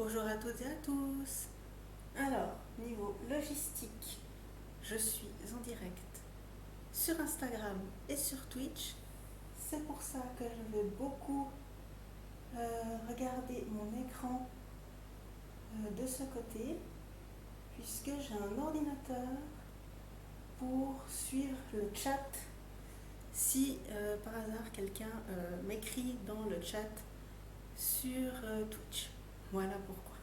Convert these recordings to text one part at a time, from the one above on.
Bonjour à toutes et à tous. Alors, niveau logistique, je suis en direct sur Instagram et sur Twitch. C'est pour ça que je vais beaucoup regarder mon écran de ce côté, puisque j'ai un ordinateur pour suivre le chat. Si par hasard quelqu'un m'écrit dans le chat sur Twitch. Voilà pourquoi.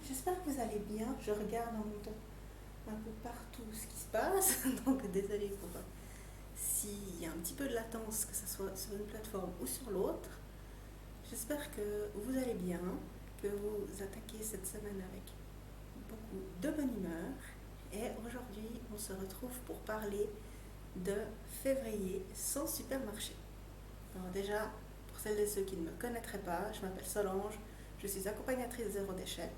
J'espère que vous allez bien. Je regarde en même temps un peu partout ce qui se passe. Donc désolée pour s'il y a un petit peu de latence, que ce soit sur une plateforme ou sur l'autre. J'espère que vous allez bien, que vous attaquez cette semaine avec beaucoup de bonne humeur. Et aujourd'hui, on se retrouve pour parler de février sans supermarché. Alors déjà, pour celles et ceux qui ne me connaîtraient pas, je m'appelle Solange, je suis accompagnatrice zéro déchet.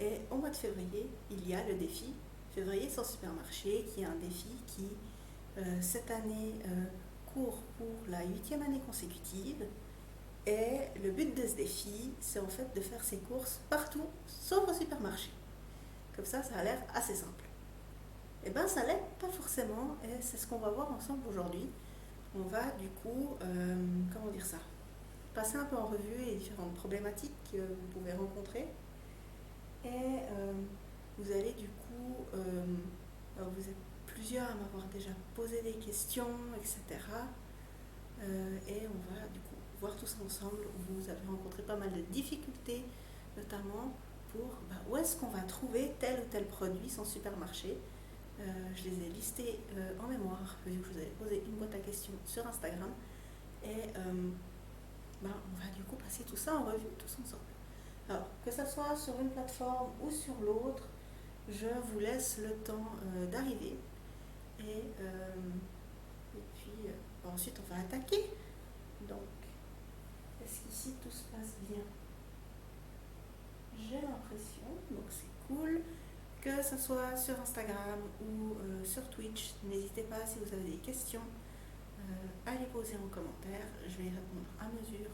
Et au mois de février, il y a le défi Février sans supermarché, qui est un défi qui, cette année, court pour la 8e année consécutive. Et le but de ce défi, c'est en fait de faire ses courses partout, sauf au supermarché. Comme ça a l'air assez simple. Eh bien, ça l'est pas forcément, et c'est ce qu'on va voir ensemble aujourd'hui. On va du coup, passer un peu en revue les différentes problématiques que vous pouvez rencontrer. Et vous allez du coup, vous êtes plusieurs à m'avoir déjà posé des questions, etc. Et on va du coup voir tout ça ensemble. Vous avez rencontré pas mal de difficultés, notamment pour où est-ce qu'on va trouver tel ou tel produit sans supermarché. Je les ai listés en mémoire, vu que je vous avais posé une boîte à questions sur Instagram. Et on va du coup passer tout ça en revue tous ensemble. Alors, que ce soit sur une plateforme ou sur l'autre, je vous laisse le temps d'arriver. Et puis, ensuite, on va attaquer. Donc, est-ce qu'ici tout se passe bien? J'ai l'impression, donc c'est cool. Que ce soit sur Instagram ou sur Twitch, n'hésitez pas si vous avez des questions à les poser en commentaire. Je vais y répondre à mesure,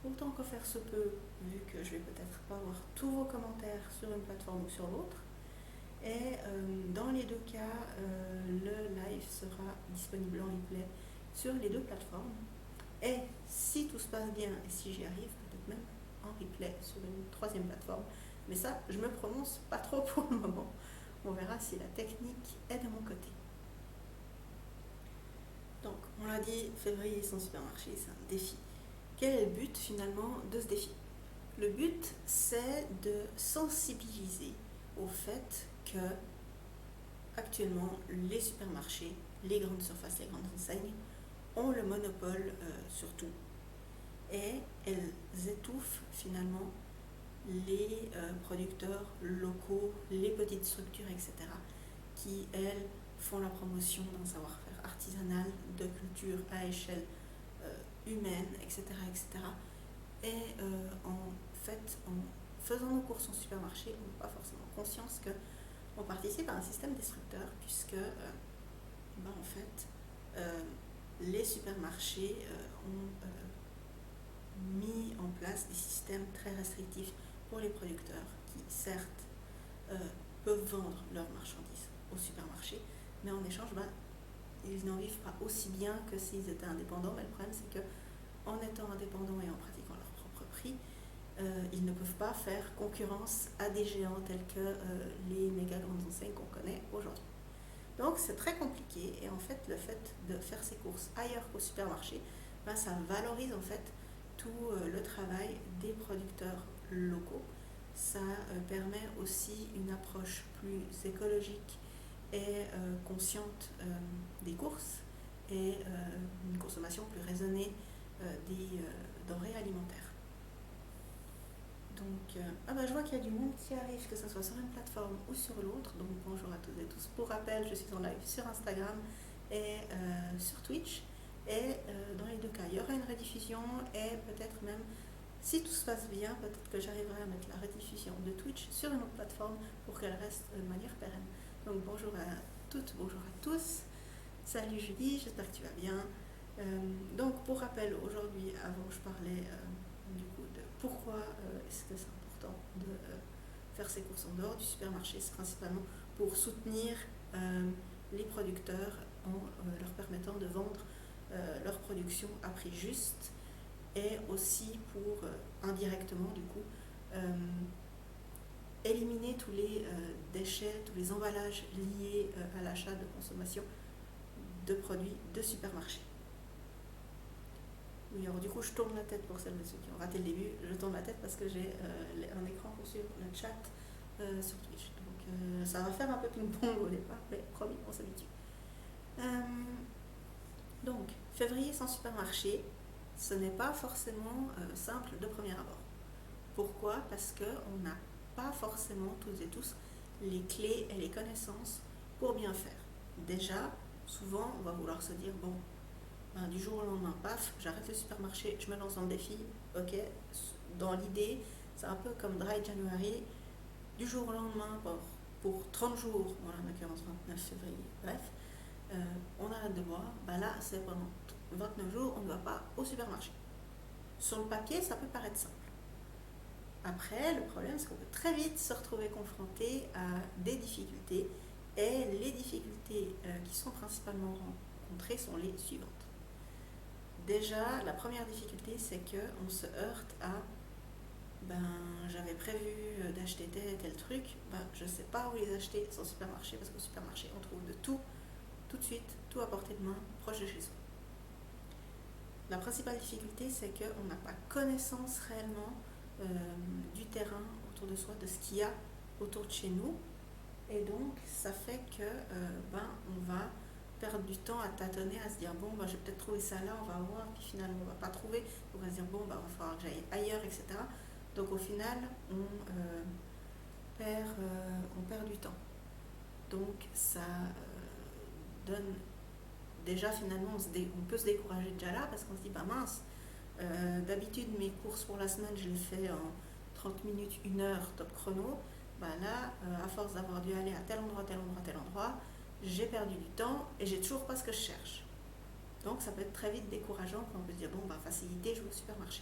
autant que faire se peut, vu que je vais peut-être pas voir tous vos commentaires sur une plateforme ou sur l'autre. Et dans les deux cas, le live sera disponible en replay sur les deux plateformes. Et si tout se passe bien, et si j'y arrive, peut-être même en replay sur une troisième plateforme. Mais ça, je me prononce pas trop pour le moment. On verra si la technique est de mon côté. Donc, on l'a dit, février sans supermarché, c'est un défi. Quel est le but finalement de ce défi? Le but, c'est de sensibiliser au fait que actuellement les supermarchés, les grandes surfaces, les grandes enseignes ont le monopole sur tout. Et elles étouffent finalement les producteurs locaux, les petites structures, etc., qui, elles, font la promotion d'un savoir-faire artisanal, de culture à échelle humaine, etc., etc. Et en fait, en faisant nos courses en supermarché, on n'a pas forcément conscience qu'on participe à un système destructeur, puisque en fait, les supermarchés ont mis en place des systèmes très restrictifs pour les producteurs qui, certes, peuvent vendre leurs marchandises au supermarché, mais en échange, ils n'en vivent pas aussi bien que s'ils étaient indépendants. Mais le problème, c'est qu'en étant indépendants et en pratiquant leur propre prix, ils ne peuvent pas faire concurrence à des géants tels que les méga grandes enseignes qu'on connaît aujourd'hui. Donc c'est très compliqué, et en fait le fait de faire ses courses ailleurs qu'au supermarché, ça valorise en fait tout le travail des producteurs locaux. Ça permet aussi une approche plus écologique et consciente des courses, et une consommation plus raisonnée des denrées alimentaires. Donc, je vois qu'il y a du monde qui arrive, que ce soit sur une plateforme ou sur l'autre. Donc, bonjour à toutes et tous. Pour rappel, je suis en live sur Instagram et sur Twitch. Et dans les deux cas, il y aura une rediffusion, et peut-être même, si tout se passe bien, peut-être que j'arriverai à mettre la rediffusion de Twitch sur une autre plateforme pour qu'elle reste de manière pérenne. Donc, bonjour à toutes, bonjour à tous. Salut Julie, j'espère que tu vas bien. Donc, pour rappel, aujourd'hui, avant je parlais du coup de pourquoi est-ce que c'est important de faire ses courses en dehors du supermarché. C'est principalement pour soutenir les producteurs en leur permettant de vendre leur production à prix juste, et aussi pour indirectement du coup éliminer tous les déchets, tous les emballages liés à l'achat de consommation de produits de supermarché. Oui, alors du coup je tourne la tête pour celles et ceux qui ont raté le début, je tourne la tête parce que j'ai un écran pour suivre le chat sur Twitch. Donc ça va faire un peu ping-pong au départ, mais promis, on s'habitue. Donc, février sans supermarché, ce n'est pas forcément simple de premier abord. Pourquoi ? Parce qu'on n'a pas forcément toutes et tous les clés et les connaissances pour bien faire. Déjà, souvent, on va vouloir se dire, bon, ben, du jour au lendemain, paf, j'arrête le supermarché, je me lance dans le défi, ok, dans l'idée, c'est un peu comme Dry January, du jour au lendemain, pour 30 jours, voilà, en l'occurrence 29 février, bref, on arrête de boire, ben là, c'est pendant 29 jours, on ne va pas au supermarché. Sur le papier, ça peut paraître simple. Après, le problème, c'est qu'on peut très vite se retrouver confronté à des difficultés, et les difficultés qui sont principalement rencontrées sont les suivantes. Déjà, la première difficulté, c'est qu'on se heurte à j'avais prévu d'acheter tel et tel truc, je ne sais pas où les acheter sans supermarché, parce qu'au supermarché, on trouve de tout de suite, tout à portée de main, proche de chez soi. La principale difficulté, c'est qu'on n'a pas connaissance réellement du terrain autour de soi, de ce qu'il y a autour de chez nous, et donc ça fait que on va perdre du temps à tâtonner, à se dire bon, je vais peut-être trouver ça là, on va voir, puis finalement on va pas trouver, on va se dire bon, il va falloir que j'aille ailleurs, etc. Donc au final, on perd du temps. Donc ça donne déjà finalement, on peut se décourager déjà là, parce qu'on se dit mince, d'habitude mes courses pour la semaine, je les fais en 30 minutes, 1 heure, top chrono. Là, à force d'avoir dû aller à tel endroit, j'ai perdu du temps et j'ai toujours pas ce que je cherche. Donc ça peut être très vite décourageant quand on peut se dire facilité, je vais au supermarché.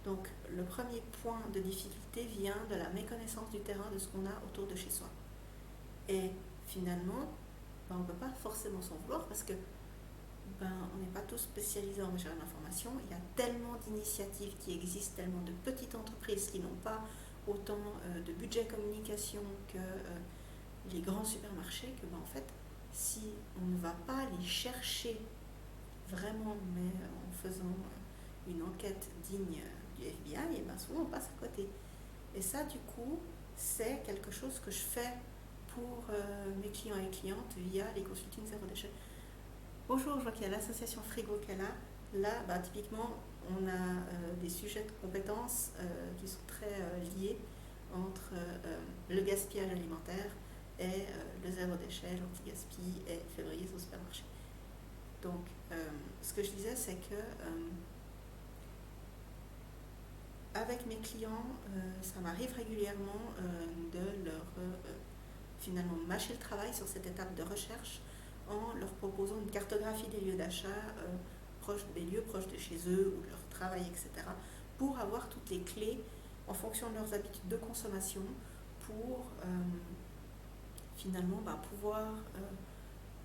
Donc le premier point de difficulté vient de la méconnaissance du terrain, de ce qu'on a autour de chez soi. Et finalement, on ne peut pas forcément s'en vouloir, parce que on n'est pas tous spécialisés en recherche d'information. Il y a tellement d'initiatives qui existent, tellement de petites entreprises qui n'ont pas autant de budget communication que les grands supermarchés, que en fait, si on ne va pas les chercher vraiment, mais en faisant une enquête digne du FBI, et souvent on passe à côté. Et ça, du coup, c'est quelque chose que je fais pour mes clients et clientes via les consultings zéro déchet. Bonjour, je vois qu'il y a l'association Frigo qui est là. Là, typiquement, on a des sujets de compétences qui sont très liés entre le gaspillage alimentaire et le zéro déchet, l'anti-gaspi et février au supermarché. Donc, ce que je disais, c'est que avec mes clients, ça m'arrive régulièrement de leur finalement mâcher le travail sur cette étape de recherche, en leur proposant une cartographie des lieux d'achat proches de chez eux ou de leur travail, etc., pour avoir toutes les clés en fonction de leurs habitudes de consommation, pour finalement pouvoir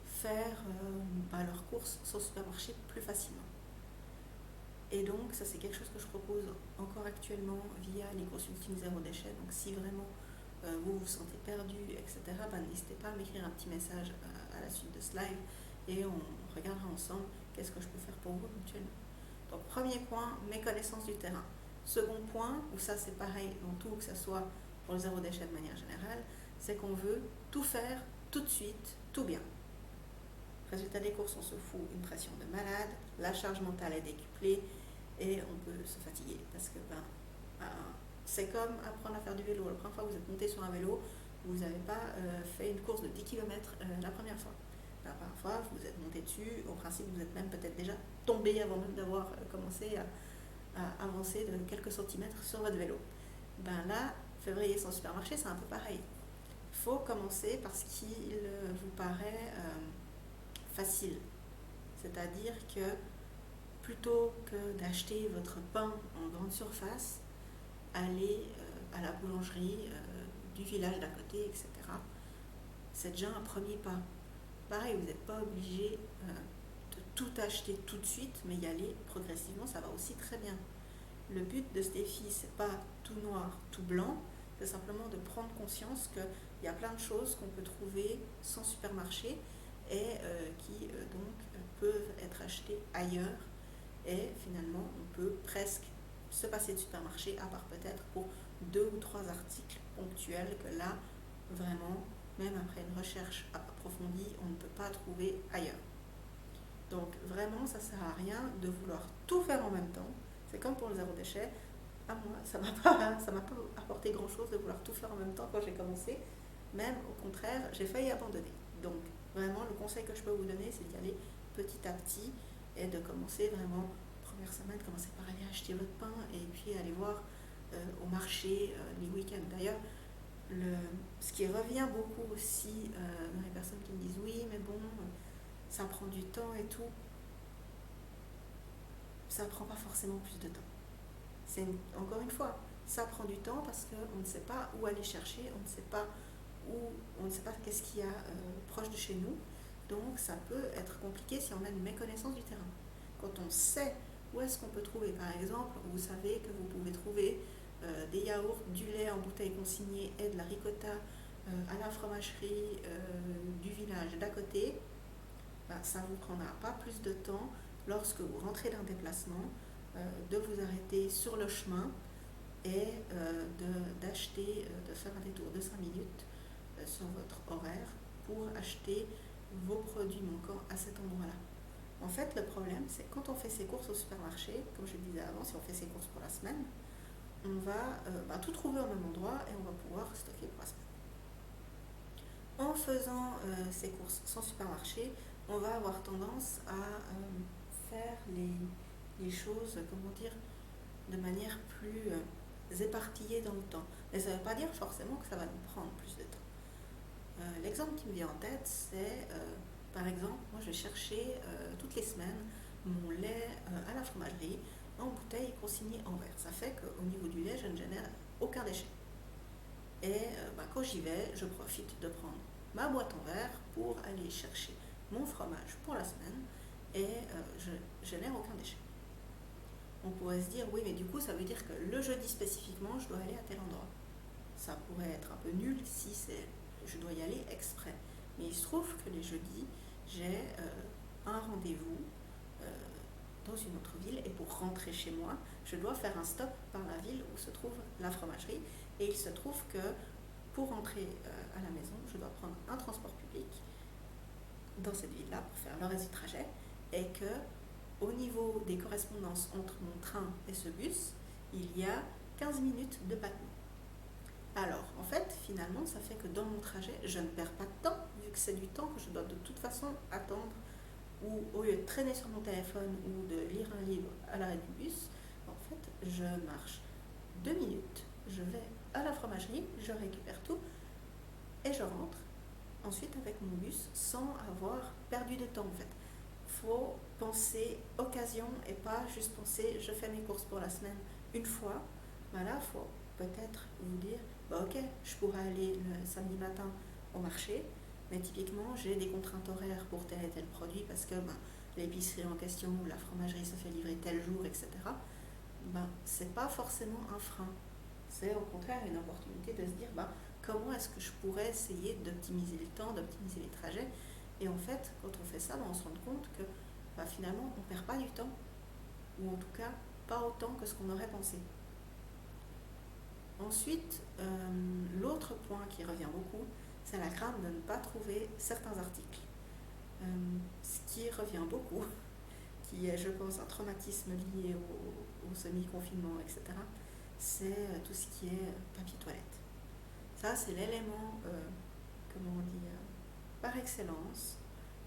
faire leurs courses sur le supermarché plus facilement. Et donc ça, c'est quelque chose que je propose encore actuellement via les consultings zéro déchet. Donc si vraiment vous vous sentez perdu, etc., n'hésitez pas à m'écrire un petit message à la suite de ce live, et on regardera ensemble qu'est-ce que je peux faire pour vous éventuellement. Donc premier point, méconnaissance du terrain. Second point, où ça c'est pareil dans tout, que ce soit pour le zéro déchet de manière générale, c'est qu'on veut tout faire tout de suite, tout bien. Résultat des courses, on se fout une pression de malade, la charge mentale est décuplée et on peut se fatiguer, parce que c'est comme apprendre à faire du vélo. La première fois que vous êtes monté sur un vélo, vous n'avez pas fait une course de 10 km la première fois. La première fois, vous êtes monté dessus, au principe vous êtes même peut-être déjà tombé avant même d'avoir commencé à avancer de quelques centimètres sur votre vélo. Là, février sans supermarché, c'est un peu pareil. Il faut commencer par ce qui vous paraît facile. C'est-à-dire que plutôt que d'acheter votre pain en grande surface, allez à la boulangerie du village d'à côté, etc. C'est déjà un premier pas. Pareil, vous n'êtes pas obligé de tout acheter tout de suite, mais y aller progressivement, ça va aussi très bien. Le but de ce défi, c'est pas tout noir, tout blanc, c'est simplement de prendre conscience qu'il y a plein de choses qu'on peut trouver sans supermarché et qui peuvent être achetées ailleurs. Et finalement, on peut presque se passer de supermarché, à part peut-être pour 2 ou 3 articles ponctuels que là, vraiment, même après une recherche approfondie, on ne peut pas trouver ailleurs. Donc vraiment, ça ne sert à rien de vouloir tout faire en même temps. C'est comme pour le zéro déchet. À moi, ça m'a pas apporté grand-chose de vouloir tout faire en même temps quand j'ai commencé. Même au contraire, j'ai failli abandonner. Donc vraiment, le conseil que je peux vous donner, c'est d'y aller petit à petit et de commencer vraiment, première semaine, commencer par aller acheter votre pain et puis aller voir au marché les week-ends. D'ailleurs, ce qui revient beaucoup aussi dans les personnes qui me disent oui, mais bon, ça prend du temps et tout. Ça ne prend pas forcément plus de temps. Encore une fois, ça prend du temps parce qu'on ne sait pas où aller chercher, on ne sait pas qu'est-ce qu'il y a proche de chez nous. Donc ça peut être compliqué si on a une méconnaissance du terrain. Quand on sait où est-ce qu'on peut trouver, par exemple, vous savez que vous pouvez trouver des yaourts, du lait en bouteille consignée et de la ricotta à la fromagerie du village d'à côté, ça ne vous prendra pas plus de temps lorsque vous rentrez d'un déplacement de vous arrêter sur le chemin et de faire un détour de 5 minutes sur votre horaire pour acheter vos produits manquants à cet endroit-là. En fait, le problème, c'est que quand on fait ses courses au supermarché, comme je le disais avant, si on fait ses courses pour la semaine, on va tout trouver au même endroit et on va pouvoir stocker pour la semaine. En faisant ces courses sans supermarché, on va avoir tendance à faire les choses, de manière plus éparpillée dans le temps. Mais ça ne veut pas dire forcément que ça va nous prendre plus de temps. L'exemple qui me vient en tête, c'est par exemple, moi je vais chercher toutes les semaines mon lait à la fromagerie en bouteille consignée en verre. Ça fait qu'au niveau du lait, je ne génère aucun déchet. Et quand j'y vais, je profite de prendre ma boîte en verre pour aller chercher mon fromage pour la semaine et je génère aucun déchet. On pourrait se dire, oui, mais du coup, ça veut dire que le jeudi spécifiquement, je dois aller à tel endroit. Ça pourrait être un peu nul si je dois y aller exprès. Mais il se trouve que les jeudis, j'ai un rendez-vous dans une autre ville et pour rentrer chez moi, je dois faire un stop par la ville où se trouve la fromagerie. Et il se trouve que pour rentrer à la maison, je dois prendre un transport public dans cette ville-là pour faire le reste du trajet et que au niveau des correspondances entre mon train et ce bus, il y a 15 minutes de battement. Alors, en fait, finalement, ça fait que dans mon trajet, je ne perds pas de temps, vu que c'est du temps que je dois de toute façon attendre, ou au lieu de traîner sur mon téléphone ou de lire un livre à l'arrêt du bus, en fait, je marche 2 minutes, je vais à la fromagerie, je récupère tout et je rentre ensuite avec mon bus sans avoir perdu de temps en fait. Faut penser occasion et pas juste penser je fais mes courses pour la semaine une fois. Là, faut peut-être vous dire ok, je pourrais aller le samedi matin au marché, mais typiquement j'ai des contraintes horaires pour tel et tel produit parce que l'épicerie en question ou la fromagerie se fait livrer tel jour, etc. C'est pas forcément un frein. C'est au contraire une opportunité de se dire comment est-ce que je pourrais essayer d'optimiser le temps, d'optimiser les trajets. Et en fait, quand on fait ça, on se rend compte que finalement, on ne perd pas du temps, ou en tout cas, pas autant que ce qu'on aurait pensé. Ensuite, l'autre point qui revient beaucoup, c'est la crainte de ne pas trouver certains articles. Ce qui revient beaucoup, qui est, je pense, un traumatisme lié au semi-confinement, etc., c'est tout ce qui est papier toilette. Ça, c'est l'élément, par excellence,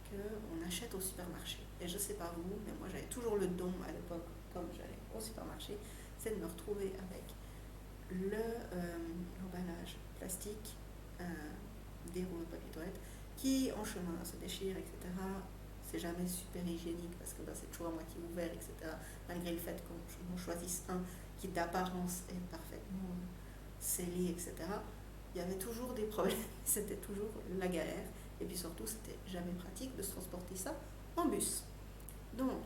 qu'on achète au supermarché. Et je sais pas vous, mais moi j'avais toujours le don à l'époque, comme j'allais au supermarché, c'est de me retrouver avec l'emballage plastique des rouleaux de papier toilette qui en chemin se déchirent, etc. c'est jamais super hygiénique parce que c'est toujours à moitié ouvert, etc. Malgré le fait qu'on choisisse un qui d'apparence est parfaitement scellé, etc. Il y avait toujours des problèmes, c'était toujours la galère. Et puis surtout, c'était jamais pratique de se transporter ça en bus. Donc,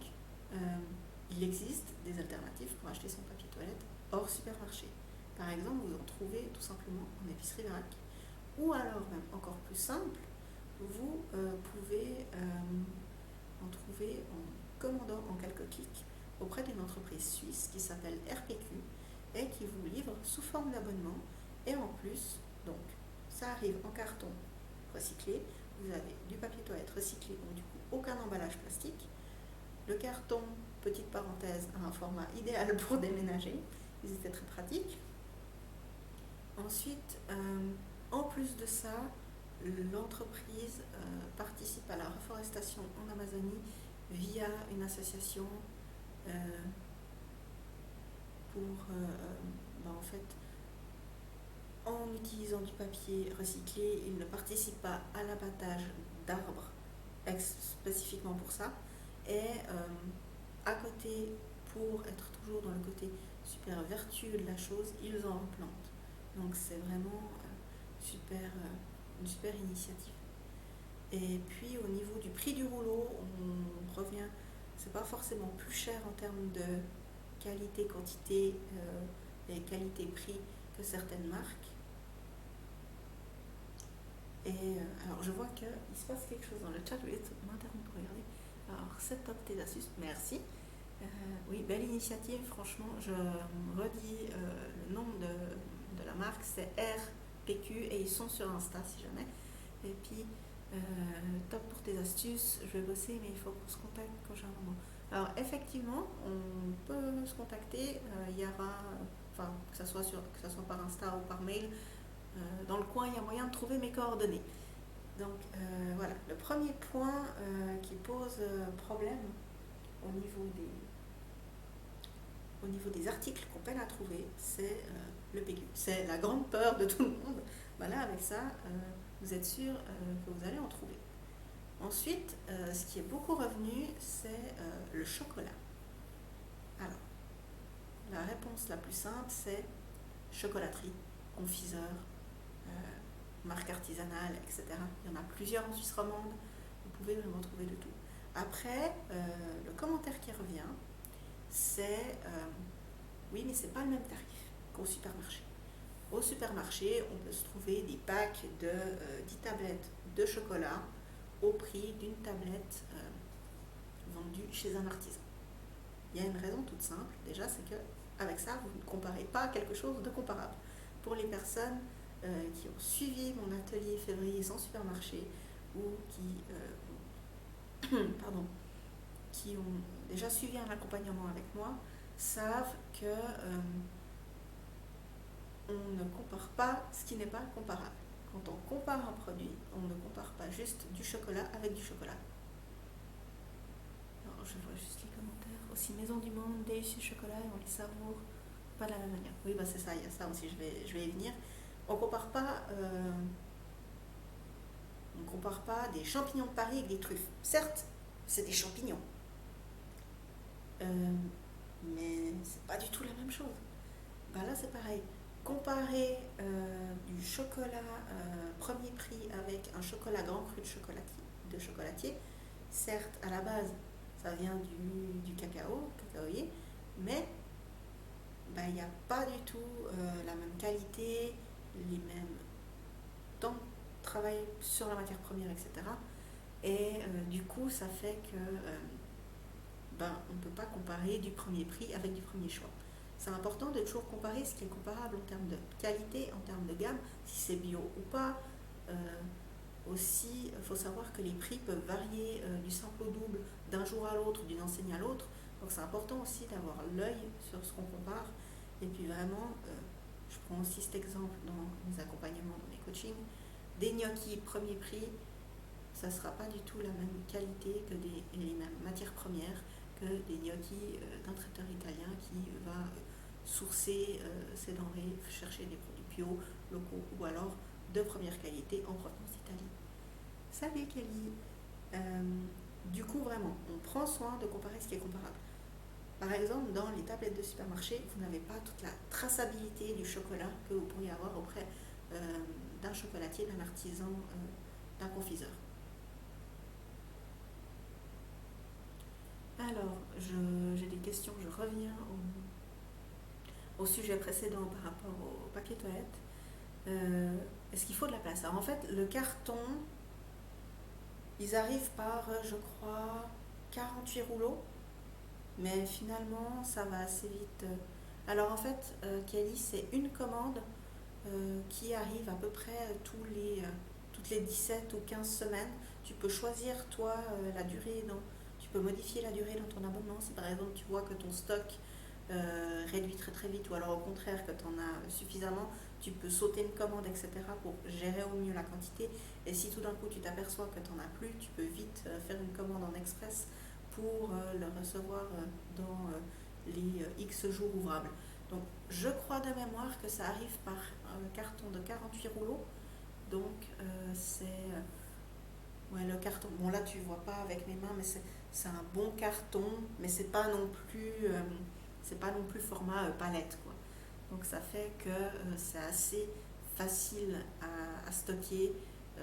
il existe des alternatives pour acheter son papier toilette hors supermarché. Par exemple, vous en trouvez tout simplement en épicerie vrac. Ou alors, même encore plus simple, vous pouvez en trouver en commandant en quelques clics auprès d'une entreprise suisse qui s'appelle RPQ et qui vous livre sous forme d'abonnement. Et en plus, donc, ça arrive en carton recyclé. Vous avez du papier toilette recyclé, donc du coup, aucun emballage plastique. Le carton, petite parenthèse, a un format idéal pour déménager. Ils étaient très pratiques. Ensuite, en plus de ça, l'entreprise participe à la reforestation en Amazonie via une association pour, en fait, en utilisant du papier recyclé, ils ne participent pas à l'abattage d'arbres spécifiquement pour ça. Et à côté, pour être toujours dans le côté super vertueux de la chose, ils en replantent. Donc c'est vraiment une super initiative. Et puis au niveau du prix du rouleau, on revient, c'est pas forcément plus cher en termes de qualité, quantité et qualité-prix que certaines marques. Et alors je vois qu'il se passe quelque chose dans le chat, je vais m'interrompre pour regarder. Alors, c'est top tes astuces, merci. Oui, belle initiative, franchement, je redis le nom de la marque, c'est RPQ et ils sont sur Insta si jamais. Et puis, top pour tes astuces, je vais bosser, mais il faut qu'on se contacte quand j'ai un moment. Alors, effectivement, on peut se contacter, il y aura, que ça soit par Insta ou par mail, dans le coin, il y a moyen de trouver mes coordonnées. Donc voilà, le premier point qui pose problème au niveau des articles qu'on peine à trouver, c'est le PQ. C'est la grande peur de tout le monde. Là, avec ça, vous êtes sûr que vous allez en trouver. Ensuite, ce qui est beaucoup revenu, c'est le chocolat. Alors, la réponse la plus simple, c'est chocolaterie, confiseur, marque artisanale, etc. Il y en a plusieurs en Suisse romande, vous pouvez vraiment trouver de tout. Après, le commentaire qui revient, c'est oui, mais c'est pas le même tarif qu'au supermarché. Au supermarché, on peut se trouver des packs de 10 tablettes de chocolat au prix d'une tablette vendue chez un artisan. Il y a une raison toute simple, déjà, c'est que avec ça, vous ne comparez pas quelque chose de comparable. Pour les personnes qui ont suivi mon atelier février sans supermarché ou qui ont déjà suivi un accompagnement avec moi, savent que on ne compare pas ce qui n'est pas comparable. Quand on compare un produit, on ne compare pas juste du chocolat avec du chocolat. Alors, je vois juste les commentaires. Aussi, Maison du Monde, délicieux chocolat, et on les savoure pas de la même manière. Oui, c'est ça, il y a ça aussi, je vais y venir. On compare pas des champignons de Paris avec des truffes. Certes, c'est des champignons, mais c'est pas du tout la même chose. Là, c'est pareil. Comparer du chocolat premier prix avec un chocolat grand cru de chocolatier, certes, à la base, ça vient du cacaoyer, mais il n'y a pas du tout la même qualité, les mêmes temps de travail sur la matière première, etc. Et du coup, ça fait que on ne peut pas comparer du premier prix avec du premier choix. C'est important de toujours comparer ce qui est comparable en termes de qualité, en termes de gamme, si c'est bio ou pas. Aussi, il faut savoir que les prix peuvent varier du simple au double d'un jour à l'autre, d'une enseigne à l'autre. Donc c'est important aussi d'avoir l'œil sur ce qu'on compare. Et puis vraiment, je prends aussi cet exemple dans mes accompagnements, dans mes coachings, des gnocchis premier prix, ça ne sera pas du tout la même qualité que les mêmes matières premières que des gnocchis d'un traiteur italien qui va sourcer ses denrées, chercher des produits bio, locaux ou alors de première qualité en provenance d'Italie. Salut Kelly. Du coup, vraiment, on prend soin de comparer ce qui est comparable. Par exemple, dans les tablettes de supermarché, vous n'avez pas toute la traçabilité du chocolat que vous pourriez avoir auprès d'un chocolatier, d'un artisan, d'un confiseur. Alors, j'ai des questions, je reviens au sujet précédent par rapport au papier toilette. Est-ce qu'il faut de la place? Alors en fait, le carton, ils arrivent par, je crois, 48 rouleaux, mais finalement, ça va assez vite. Alors en fait, Kelly, c'est une commande qui arrive à peu près toutes les 17 ou 15 semaines. Tu peux choisir, toi, la durée, tu peux modifier la durée dans ton abonnement. Si par exemple, tu vois que ton stock réduit très très vite, ou alors au contraire que tu en as suffisamment, tu peux sauter une commande, etc. pour gérer au mieux la quantité. Et si tout d'un coup tu t'aperçois que tu n'en as plus, tu peux vite faire une commande en express pour le recevoir dans les X jours ouvrables. Donc je crois de mémoire que ça arrive par carton de 48 rouleaux. Donc ouais, le carton. Bon là tu vois pas avec mes mains, mais c'est un bon carton, mais c'est pas non plus format palette, quoi. Donc ça fait que c'est assez facile à stocker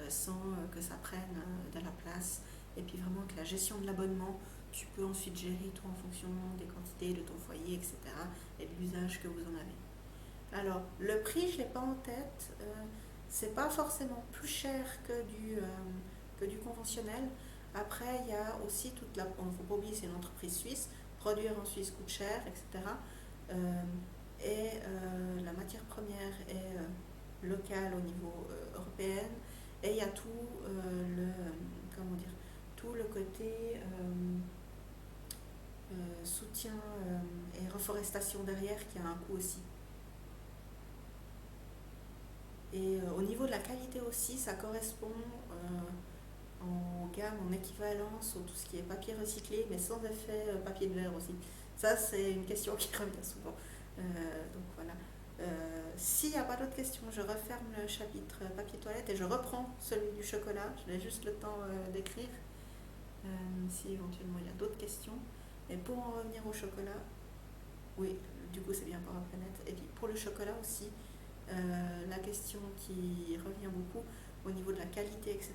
sans que ça prenne de la place. Et puis vraiment que la gestion de l'abonnement, tu peux ensuite gérer toi en fonction des quantités de ton foyer, etc. et de l'usage que vous en avez. Alors, le prix, je ne l'ai pas en tête. C'est pas forcément plus cher que du conventionnel. Après, il y a aussi toute la. Il ne faut pas oublier, c'est une entreprise suisse. Produire en Suisse coûte cher, etc. La matière première est locale au niveau européen. Et il y a comment dire, tout le côté soutien et reforestation derrière qui a un coût aussi. Et au niveau de la qualité aussi, ça correspond en gamme, en équivalence au tout ce qui est papier recyclé, mais sans effet papier de verre aussi. Ça, c'est une question qui revient souvent. Donc voilà. S'il n'y a pas d'autres questions, je referme le chapitre papier toilette et je reprends celui du chocolat. Je n'ai juste le temps d'écrire si éventuellement il y a d'autres questions. Mais pour en revenir au chocolat, oui, du coup c'est bien par la planète. Et puis pour le chocolat aussi, la question qui revient beaucoup au niveau de la qualité, etc.,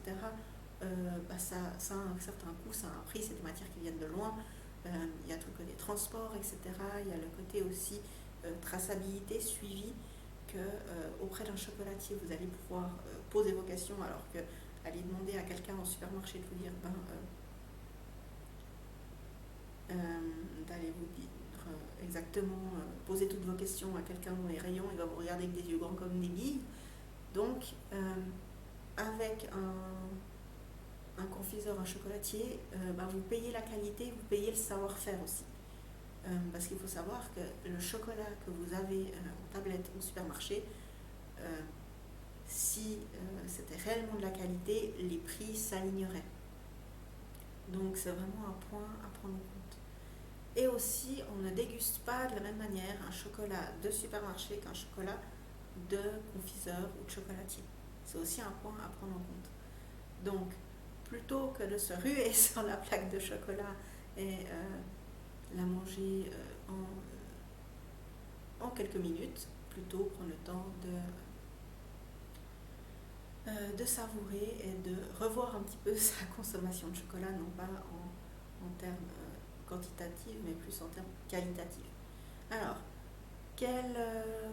ça a un certain coût, ça a un prix, c'est des matières qui viennent de loin. Il y a tout le côté transport, etc. Il y a le côté aussi traçabilité, suivi, que auprès d'un chocolatier, vous allez pouvoir poser vos questions, alors que aller demander à quelqu'un au supermarché de vous dire, d'aller vous dire exactement, poser toutes vos questions à quelqu'un dans les rayons, il va vous regarder avec des yeux grands comme des billes. Donc, avec un confiseur, un chocolatier, vous payez la qualité, vous payez le savoir-faire aussi. Parce qu'il faut savoir que le chocolat que vous avez en tablette au supermarché, si c'était réellement de la qualité, les prix s'aligneraient. Donc c'est vraiment un point à prendre en compte. Et aussi, on ne déguste pas de la même manière un chocolat de supermarché qu'un chocolat de confiseur ou de chocolatier. C'est aussi un point à prendre en compte. Donc, plutôt que de se ruer sur la plaque de chocolat et la manger en quelques minutes, plutôt prendre le temps de savourer et de revoir un petit peu sa consommation de chocolat, non pas en termes quantitatifs, mais plus en termes qualitatifs. Alors, quel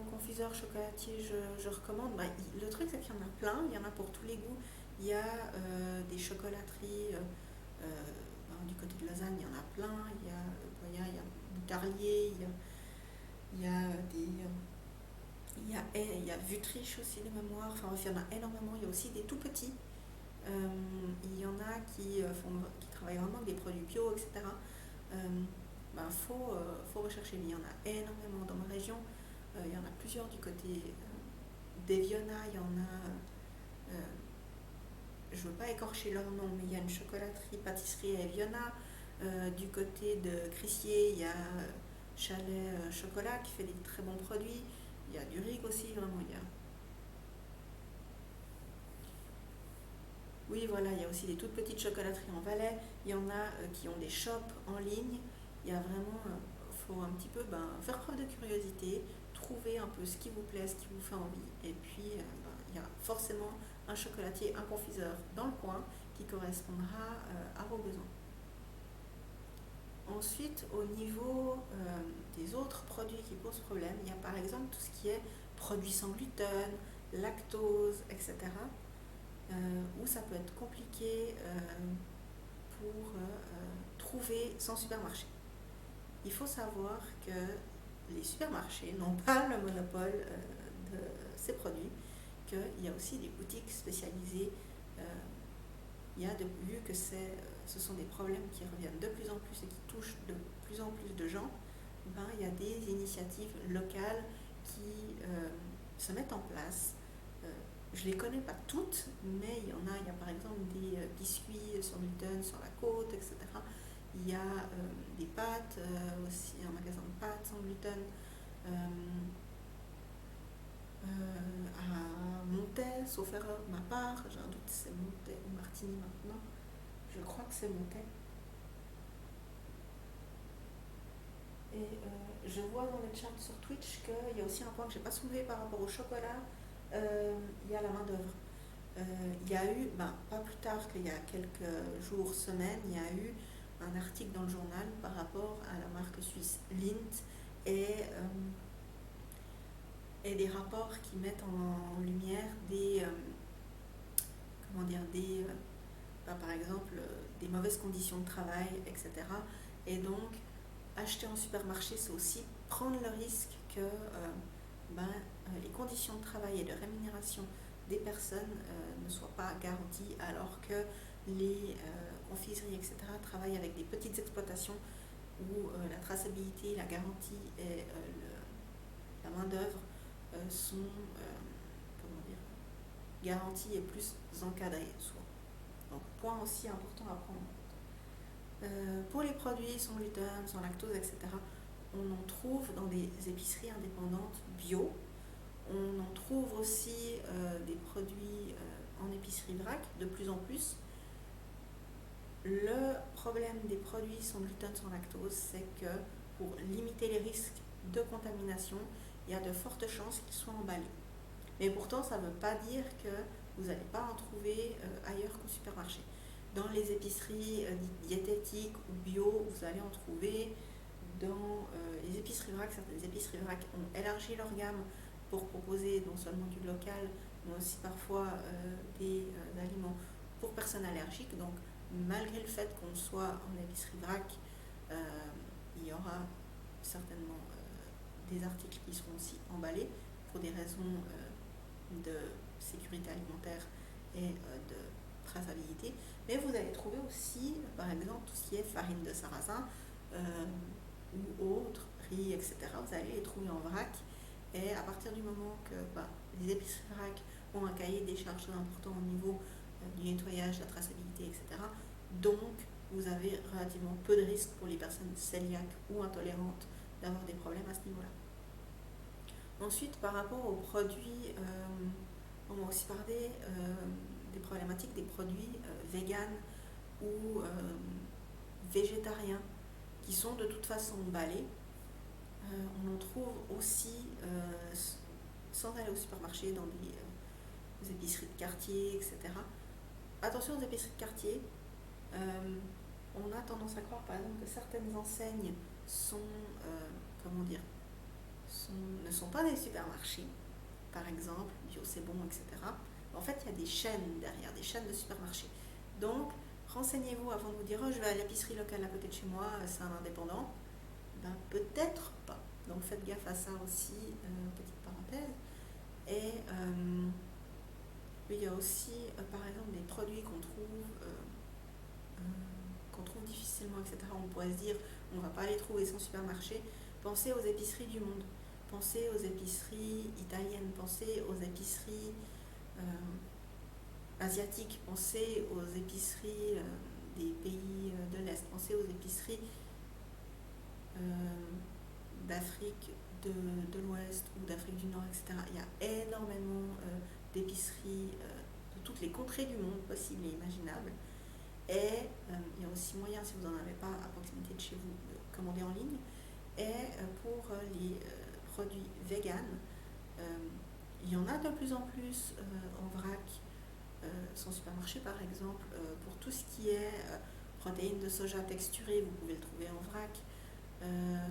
confiseur chocolatier je recommande? Le truc, c'est qu'il y en a plein, il y en a pour tous les goûts. Il y a des chocolateries, du côté de Lausanne, il y en a plein. Il y a Boutarlier, il y a Vutriche aussi de mémoire. Enfin, il y en a énormément. Il y a aussi des tout petits. Il y en a qui travaillent vraiment avec des produits bio, etc. Faut rechercher. Mais il y en a énormément dans ma région. Il y en a plusieurs du côté d'Eviona. Il y en a. Je ne veux pas écorcher leur nom, mais il y a une chocolaterie, pâtisserie à Eviona. Du côté de Crissier, il y a Chalet Chocolat qui fait des très bons produits. Il y a du Rig aussi, vraiment. Oui, voilà, il y a aussi des toutes petites chocolateries en Valais. Il y en a qui ont des shops en ligne. Il y a vraiment, faut un petit peu faire preuve de curiosité, trouver un peu ce qui vous plaît, ce qui vous fait envie. Et puis, il y a forcément un chocolatier, un confiseur dans le coin qui correspondra à vos besoins. Ensuite, au niveau des autres produits qui posent problème, il y a par exemple tout ce qui est produits sans gluten, lactose, etc. Où ça peut être compliqué pour trouver son supermarché. Il faut savoir que les supermarchés n'ont pas le monopole de ces produits, qu'il y a aussi des boutiques spécialisées. Vu que ce sont des problèmes qui reviennent de plus en plus et qui touchent de plus en plus de gens, il y a des initiatives locales qui se mettent en place. Je ne les connais pas toutes, mais il y a par exemple des biscuits sans gluten sur la côte, etc. Il y a des pâtes, aussi un magasin de pâtes sans gluten à Montet, sauf erreur de ma part, j'ai un doute si c'est Montet ou Martigny maintenant. Je crois que c'est Montet. Et je vois dans le chat sur Twitch qu'il y a aussi un point que je n'ai pas soulevé par rapport au chocolat. Il y a la main-d'œuvre. Il y a eu, pas plus tard qu'il y a quelques jours, semaines, il y a eu un article dans le journal par rapport à la marque suisse Lindt et des rapports qui mettent en lumière par exemple, des mauvaises conditions de travail, etc. Et donc, acheter en supermarché, c'est aussi prendre le risque que les conditions de travail et de rémunération des personnes ne soient pas garanties, alors que les confiseries, etc., travaillent avec des petites exploitations où la traçabilité, la garantie et la main-d'œuvre sont garanties et plus encadrées. Donc, point aussi important à prendre en compte. Pour les produits sans gluten, sans lactose, etc., on en trouve dans des épiceries indépendantes bio. On en trouve aussi des produits en épicerie vrac, de plus en plus. Le problème des produits sans gluten, sans lactose, c'est que pour limiter les risques de contamination, il y a de fortes chances qu'ils soient emballés. Mais pourtant, ça ne veut pas dire que vous n'allez pas en trouver ailleurs qu'au supermarché. Dans les épiceries diététiques ou bio, vous allez en trouver. Dans les épiceries vrac, certaines épiceries vrac ont élargi leur gamme pour proposer non seulement du local, mais aussi parfois des aliments pour personnes allergiques. Donc, malgré le fait qu'on soit en épicerie vrac, il y aura certainement des articles qui seront aussi emballés pour des raisons de sécurité alimentaire et de traçabilité. Mais vous allez trouver aussi, par exemple, tout ce qui est farine de sarrasin ou autres, riz, etc. Vous allez les trouver en vrac. Et à partir du moment que les épiceries vrac ont un cahier des charges très important au niveau du nettoyage, de la traçabilité, etc. Donc, vous avez relativement peu de risques pour les personnes cœliaques ou intolérantes d'avoir des problèmes à ce niveau-là. Ensuite, par rapport aux produits, on va aussi parler des problématiques des produits véganes ou végétariens qui sont de toute façon emballés. On en trouve aussi sans aller au supermarché dans des épiceries de quartier, etc. Attention aux épiceries de quartier. On a tendance à croire par exemple que certaines enseignes ne sont pas des supermarchés, par exemple, Bio c'est bon, etc. En fait, il y a des chaînes derrière, des chaînes de supermarchés. Donc, renseignez-vous avant de vous dire « Oh, je vais à l'épicerie locale à côté de chez moi, c'est un indépendant ». Peut-être pas. Donc, faites gaffe à ça aussi, petite parenthèse. Et il y a aussi, par exemple, des produits qu'on trouve difficilement, etc. On pourrait se dire « On ne va pas les trouver sans supermarché ». Pensez aux épiceries du monde. Pensez aux épiceries italiennes, pensez aux épiceries asiatiques, pensez aux épiceries des pays de l'Est, pensez aux épiceries d'Afrique de l'Ouest ou d'Afrique du Nord, etc. Il y a énormément d'épiceries de toutes les contrées du monde possibles et imaginables. Et il y a aussi moyen, si vous n'en avez pas à proximité de chez vous, de commander en ligne. Et pour les produits vegan, il y en a de plus en plus en vrac, sans supermarché par exemple. Pour tout ce qui est protéines de soja texturées, vous pouvez le trouver en vrac.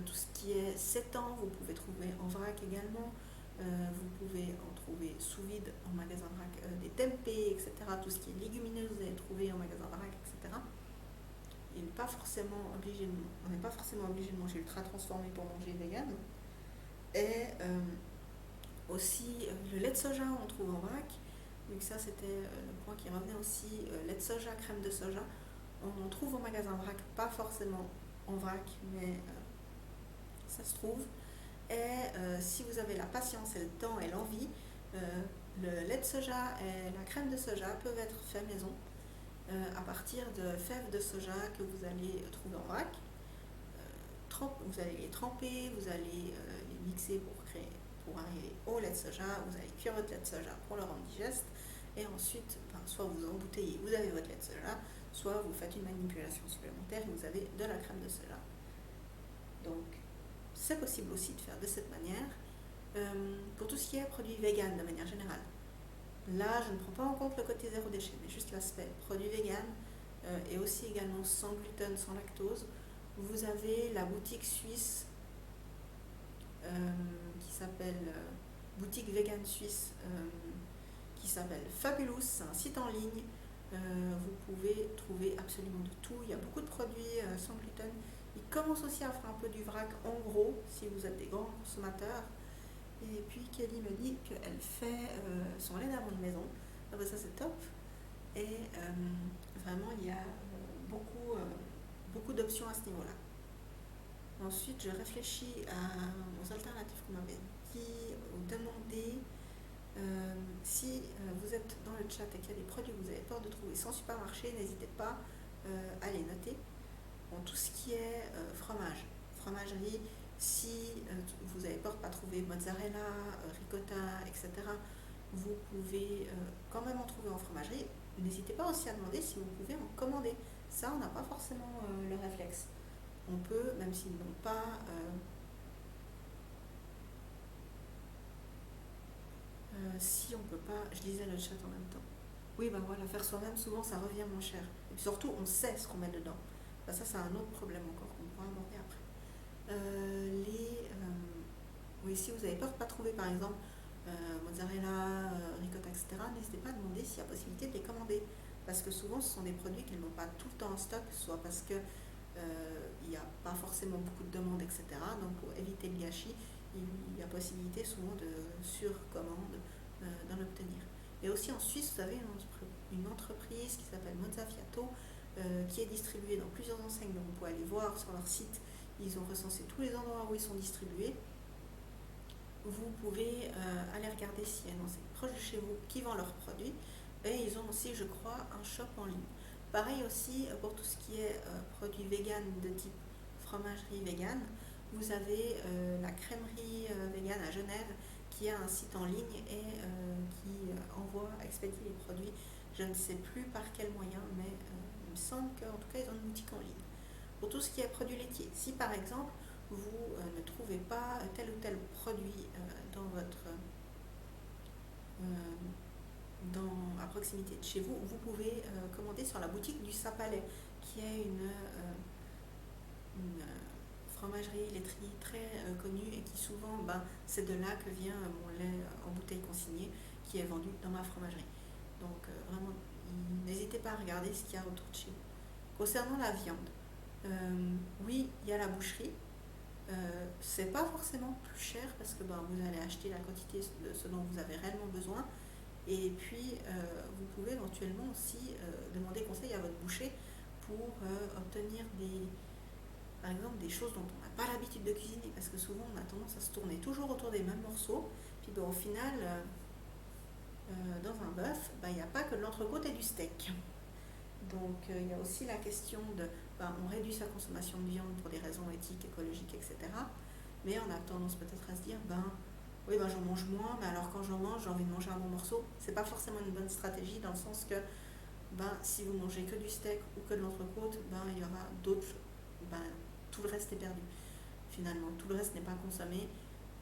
Tout ce qui est sétan, vous pouvez trouver en vrac également. Vous pouvez en trouver sous vide en magasin vrac, des tempeh, etc. Tout ce qui est légumineux, vous allez trouver en magasin vrac, etc. On n'est pas forcément obligé de manger ultra transformé pour manger vegan. Et aussi le lait de soja, on trouve en vrac. Donc ça, c'était le point qui revenait aussi. Lait de soja, crème de soja, on en trouve en magasin vrac, pas forcément en vrac, mais ça se trouve. Et si vous avez la patience et le temps et l'envie, le lait de soja et la crème de soja peuvent être faits maison à partir de fèves de soja que vous allez trouver en vrac. Vous allez les tremper, vous allez les mixer pour arriver au lait de soja, vous allez cuire votre lait de soja pour le rendre digeste, et ensuite, soit vous embouteillez, vous avez votre lait de soja, soit vous faites une manipulation supplémentaire et vous avez de la crème de soja. Donc, c'est possible aussi de faire de cette manière. Pour tout ce qui est produits vegan de manière générale, là, je ne prends pas en compte le côté zéro déchet, mais juste l'aspect produits vegan et aussi également sans gluten, sans lactose. Vous avez la boutique suisse qui s'appelle boutique vegan suisse qui s'appelle Fabulous. C'est un site en ligne. Vous pouvez trouver absolument de tout. Il y a beaucoup de produits sans gluten. Ils commencent aussi à faire un peu du vrac en gros si vous êtes des grands consommateurs. Et puis Kelly me dit qu'elle fait son lait d'amande maison. Ah ben ça c'est top. Et vraiment il y a beaucoup d'options à ce niveau-là. Ensuite, je réfléchis aux alternatives qu'on m'avait dit ou demandé. Si vous êtes dans le chat et qu'il y a des produits que vous avez peur de trouver sans supermarché, n'hésitez pas à les noter. Bon, tout ce qui est fromagerie, si vous avez peur de ne pas trouver mozzarella, ricotta, etc., vous pouvez quand même en trouver en fromagerie. N'hésitez pas aussi à demander si vous pouvez en commander. Ça, on n'a pas forcément le réflexe. On peut, même s'ils n'ont pas si on peut pas, je lisais le chat en même temps. Oui, ben voilà, faire soi-même, souvent ça revient moins cher. Et puis surtout, on sait ce qu'on met dedans. Ben ça, c'est un autre problème encore qu'on pourra aborder après. Oui, si vous avez peur de ne pas trouver, par exemple, mozzarella, ricotta, etc., n'hésitez pas à demander s'il y a possibilité de les commander. Parce que souvent, ce sont des produits qu'ils n'ont pas tout le temps en stock, soit parce que il n'y a pas forcément beaucoup de demandes, etc. Donc, pour éviter le gâchis, il y a possibilité souvent de surcommande d'en obtenir. Et aussi en Suisse, vous avez une entreprise qui s'appelle Mozzafiato, qui est distribuée dans plusieurs enseignes. Donc, vous pouvez aller voir sur leur site, ils ont recensé tous les endroits où ils sont distribués. Vous pouvez aller regarder s'il y a une enseigne proche de chez vous qui vend leurs produits. Et ils ont aussi, je crois, un shop en ligne. Pareil aussi pour tout ce qui est produits vegan de type fromagerie vegan. Vous avez la crèmerie vegan à Genève qui a un site en ligne et qui expédie les produits. Je ne sais plus par quel moyen, mais il me semble qu'en tout cas ils ont une boutique en ligne. Pour tout ce qui est produits laitiers, si par exemple vous ne trouvez pas tel ou tel produit à proximité de chez vous, vous pouvez commander sur la boutique du Sapalais, qui est une fromagerie, laiterie très connue et qui souvent, c'est de là que vient mon lait en bouteille consignée qui est vendu dans ma fromagerie. Donc vraiment, n'hésitez pas à regarder ce qu'il y a autour de chez vous. Concernant la viande, oui, il y a la boucherie. C'est pas forcément plus cher parce que vous allez acheter la quantité de ce dont vous avez réellement besoin. Et puis, vous pouvez éventuellement aussi demander conseil à votre boucher pour obtenir par exemple, des choses dont on n'a pas l'habitude de cuisiner, parce que souvent on a tendance à se tourner toujours autour des mêmes morceaux. Puis au final, dans un bœuf, il n'y a pas que de l'entrecôte et du steak. Donc il y a aussi la question de, on réduit sa consommation de viande pour des raisons éthiques, écologiques, etc. Mais on a tendance peut-être à se dire, oui, ben, j'en mange moins, mais alors quand j'en mange, j'ai envie de manger un bon morceau. C'est pas forcément une bonne stratégie dans le sens que ben, si vous mangez que du steak ou que de l'entrecôte, ben, il y aura d'autres, ben, tout le reste est perdu. Finalement, tout le reste n'est pas consommé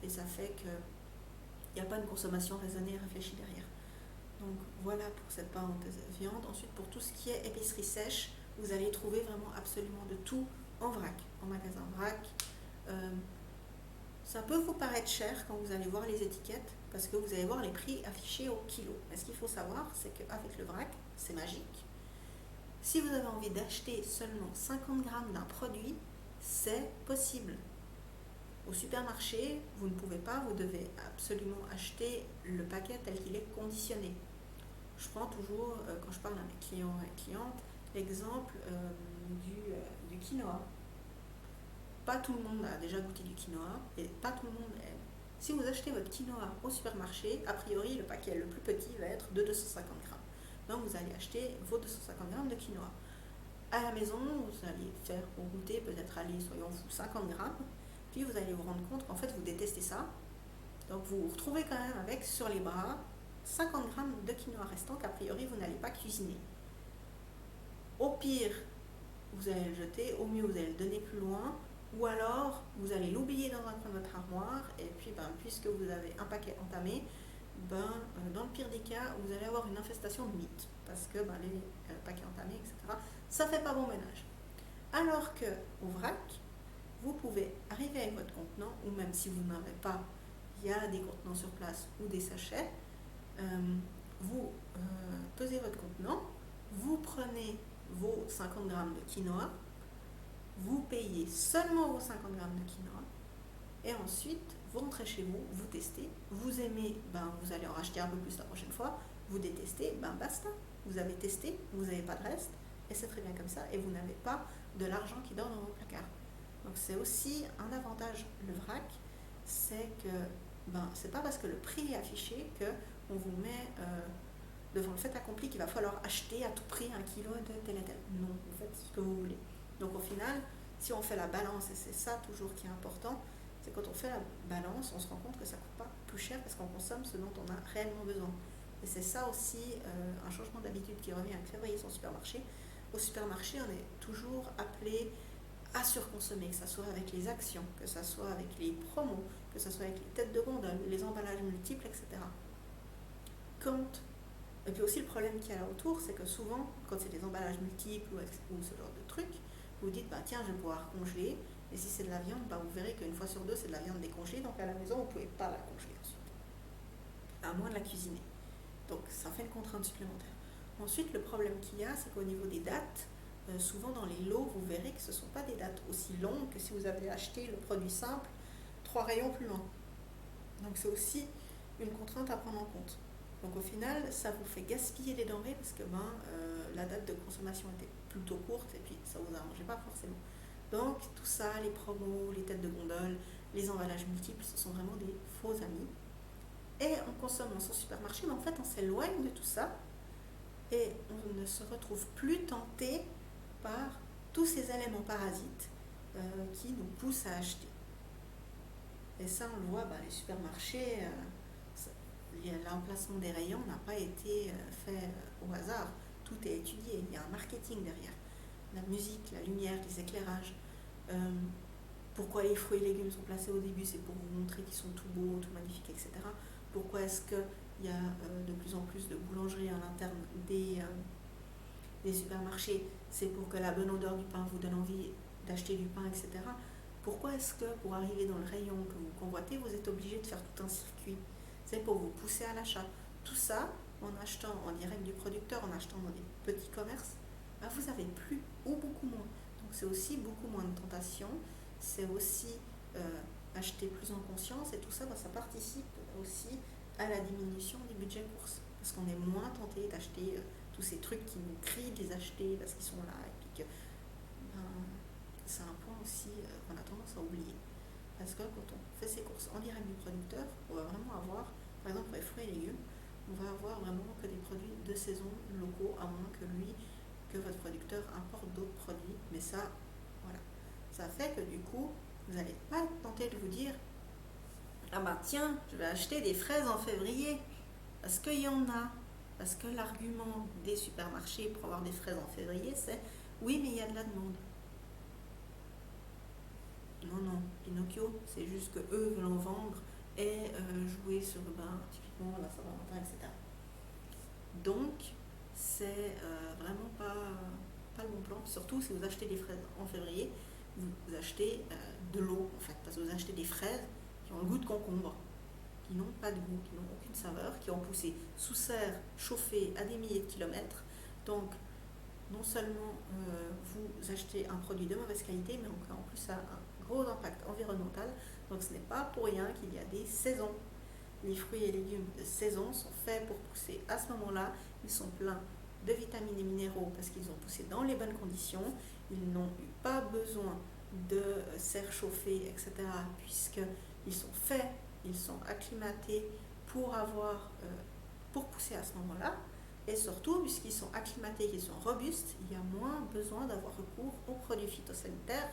et ça fait qu'il n'y a pas une consommation raisonnée et réfléchie derrière. Donc voilà pour cette parenthèse viande. Ensuite, pour tout ce qui est épicerie sèche, vous allez trouver vraiment absolument de tout en vrac, en magasin vrac. Euh, Ça peut vous paraître cher quand vous allez voir les étiquettes, parce que vous allez voir les prix affichés au kilo. Mais ce qu'il faut savoir, c'est qu'avec le vrac, c'est magique. Si vous avez envie d'acheter seulement 50 grammes d'un produit, c'est possible. Au supermarché, vous ne pouvez pas, vous devez absolument acheter le paquet tel qu'il est conditionné. Je prends toujours, quand je parle à mes clients et clientes, l'exemple du quinoa. Pas tout le monde a déjà goûté du quinoa et pas tout le monde aime. Si vous achetez votre quinoa au supermarché, a priori le paquet le plus petit va être de 250 grammes. Donc vous allez acheter vos 250 grammes de quinoa. À la maison, vous allez faire pour goûter, peut-être aller, soyons fous, 50 grammes. Puis vous allez vous rendre compte qu'en fait vous détestez ça. Donc vous vous retrouvez quand même avec sur les bras 50 grammes de quinoa restant qu'a priori vous n'allez pas cuisiner. Au pire, vous allez le jeter, au mieux vous allez le donner plus loin, ou alors vous allez l'oublier dans un coin de votre armoire, et puis puisque vous avez un paquet entamé, dans le pire des cas, vous allez avoir une infestation de mites, parce que les paquets entamés, etc., ça fait pas bon ménage. Alors que au vrac, vous pouvez arriver avec votre contenant, ou même si vous n'en avez pas, il y a des contenants sur place ou des sachets, vous pesez votre contenant, vous prenez vos 50 grammes de quinoa, vous payez seulement vos 50 grammes de quinoa, et ensuite vous rentrez chez vous, vous testez, vous aimez, vous allez en racheter un peu plus la prochaine fois, vous détestez, basta, vous avez testé, vous n'avez pas de reste, et c'est très bien comme ça, et vous n'avez pas de l'argent qui dort dans vos placards. Donc c'est aussi un avantage, le vrac, c'est que c'est pas parce que le prix est affiché qu'on vous met devant le fait accompli qu'il va falloir acheter à tout prix un kilo de tel et tel. Non, vous faites ce que vous voulez. Donc au final, si on fait la balance, et c'est ça toujours qui est important, c'est quand on fait la balance, on se rend compte que ça ne coûte pas plus cher parce qu'on consomme ce dont on a réellement besoin. Et c'est ça aussi un changement d'habitude qui revient avec Février sans supermarché. Au supermarché, on est toujours appelé à surconsommer, que ce soit avec les actions, que ce soit avec les promos, que ce soit avec les têtes de gondole, les emballages multiples, etc. Et puis aussi le problème qu'il y a là autour, c'est que souvent, quand c'est des emballages multiples ou ce genre de trucs, vous dites, tiens, je vais pouvoir congeler, et si c'est de la viande, vous verrez qu'une fois sur deux, c'est de la viande décongelée, donc à la maison, vous ne pouvez pas la congeler ensuite, à moins de la cuisiner. Donc ça fait une contrainte supplémentaire. Ensuite, le problème qu'il y a, c'est qu'au niveau des dates, souvent dans les lots, vous verrez que ce ne sont pas des dates aussi longues que si vous avez acheté le produit simple 3 rayons plus loin. Donc c'est aussi une contrainte à prendre en compte. Donc au final, ça vous fait gaspiller les denrées parce que la date de consommation était plutôt courte et puis ça vous arrangeait pas forcément. Donc tout ça, les promos, les têtes de gondole, les emballages multiples, ce sont vraiment des faux amis. Et on consomme dans son supermarché, mais en fait on s'éloigne de tout ça et on ne se retrouve plus tenté par tous ces éléments parasites qui nous poussent à acheter. Et ça, on le voit, les supermarchés, l'emplacement des rayons n'a pas été fait au hasard. Tout est étudié, il y a un marketing derrière. La musique, la lumière, les éclairages. Pourquoi les fruits et légumes sont placés au début, c'est pour vous montrer qu'ils sont tout beaux, tout magnifiques, etc. Pourquoi est-ce qu'il y a de plus en plus de boulangeries à l'interne des supermarchés, c'est pour que la bonne odeur du pain vous donne envie d'acheter du pain, etc. Pourquoi est-ce que pour arriver dans le rayon que vous convoitez, vous êtes obligé de faire tout un circuit? C'est pour vous pousser à l'achat. Tout ça, en achetant en direct du producteur, en achetant dans des petits commerces, vous avez plus ou beaucoup moins. Donc c'est aussi beaucoup moins de tentation, c'est aussi acheter plus en conscience et tout ça, ça participe aussi à la diminution des budgets courses. Parce qu'on est moins tenté d'acheter tous ces trucs qui nous crient de les acheter parce qu'ils sont là et puis que c'est un point aussi qu'on a tendance à oublier. Parce que quand on fait ses courses en direct du producteur, on va vraiment avoir, par exemple pour les fruits et légumes, on va avoir vraiment que des produits de saison locaux, à moins que votre producteur importe d'autres produits. Mais ça, voilà. Ça fait que du coup, vous n'allez pas être tenté de vous dire, Ah bah tiens, je vais acheter des fraises en février, parce qu'il y en a. Parce que l'argument des supermarchés pour avoir des fraises en février, c'est oui, mais il y a de la demande. Non, non, Pinocchio, c'est juste que eux veulent en vendre et jouer sur typiquement la Saint-Valentin, etc. Donc, c'est vraiment pas le bon plan. Surtout si vous achetez des fraises en février, vous achetez de l'eau en fait, parce que vous achetez des fraises qui ont le goût de concombre, qui n'ont pas de goût, qui n'ont aucune saveur, qui ont poussé sous serre, chauffé à des milliers de kilomètres. Donc, non seulement vous achetez un produit de mauvaise qualité, mais en plus ça a un gros impact environnemental. Donc, ce n'est pas pour rien qu'il y a des saisons. Les fruits et légumes de saison sont faits pour pousser à ce moment-là. Ils sont pleins de vitamines et minéraux parce qu'ils ont poussé dans les bonnes conditions. Ils n'ont eu pas besoin de serre chauffée, etc. puisqu'ils sont faits, ils sont acclimatés pour pousser à ce moment-là. Et surtout, puisqu'ils sont acclimatés, qu'ils sont robustes, il y a moins besoin d'avoir recours aux produits phytosanitaires